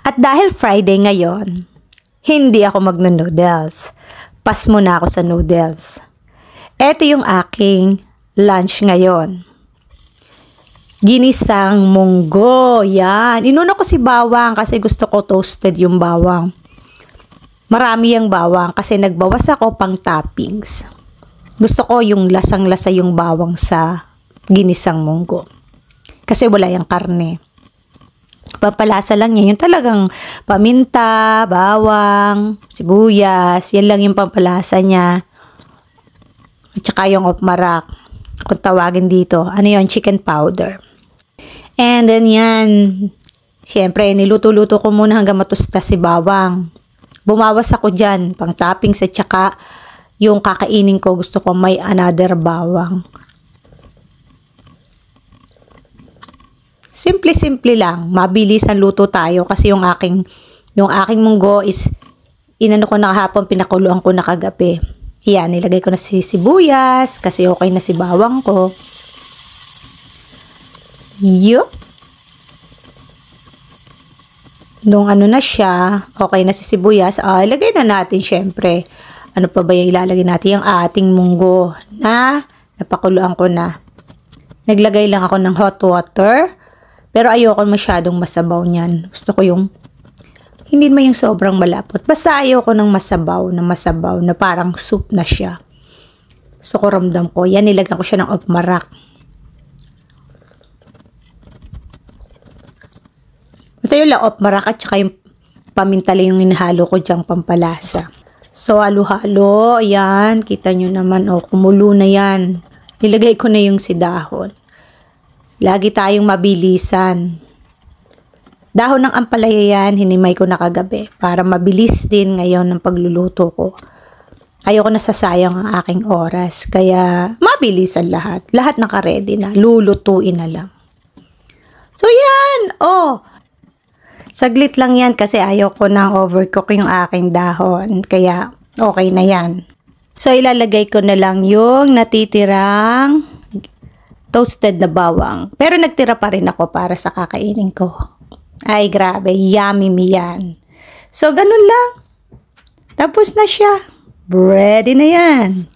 At dahil Friday ngayon, hindi ako magno-noodles. Pas muna ako sa noodles. Ito yung aking lunch ngayon. Ginisang munggo. Yan. Inuna ko si bawang kasi gusto ko toasted yung bawang. Marami yung bawang kasi nagbawas ako pang toppings. Gusto ko yung lasang-lasa yung bawang sa ginisang munggo. Kasi wala yung karne. Pampalasa lang niya. Yung talagang paminta, bawang, sibuyas. Yan lang yung pampalasa niya. At saka yung opmarak. Kung tawagin dito. Ano yun? Chicken powder. And then yan. Siyempre, niluto-luto ko muna hanggang matusta si bawang. Bumawas ako dyan. Pang toppings at saka yung kakainin ko. Gusto ko may another bawang. Simple-simple lang. Mabilis ang luto tayo kasi yung aking munggo is inano ko na kahapon, pinakuluan ko na kagabi. Yan, nilagay ko na si sibuyas kasi okay na si bawang ko. Yup. Nung ano na siya, okay na si sibuyas, ilagay na natin syempre. Ano pa ba yung ilalagay natin? Yung ating munggo na napakuluan ko na. Naglagay lang ako ng hot water. Pero ayoko masyadong masabaw niyan. Gusto ko yung, hindi naman yung sobrang malapot. Basta ayoko ng masabaw na parang soup na siya. Gusto ko ramdam ko. Yan, nilagyan ko siya ng opmarak. Ito yung opmarak at saka yung pamintala yung hinahalo ko dyang pampalasa. So, halo-halo. Ayan, kita nyo naman. Kumulo na yan. Nilagay ko na yung sidahon. Lagi tayong mabilisan. Dahon ng ampalaya yan, hinimay ko na kagabi para mabilis din ngayon ng pagluluto ko. Ayoko na sasayang ang aking oras, kaya mabilisan lahat. Lahat naka-ready na, lulutuin na lang. So yan, saglit lang yan kasi ayoko nang overcook yung aking dahon, kaya okay na yan. So ilalagay ko na lang yung natitirang toasted na bawang. Pero nagtira pa rin ako para sa kakainin ko. Ay, grabe. Yummy yan. So, ganun lang. Tapos na siya. Ready na yan.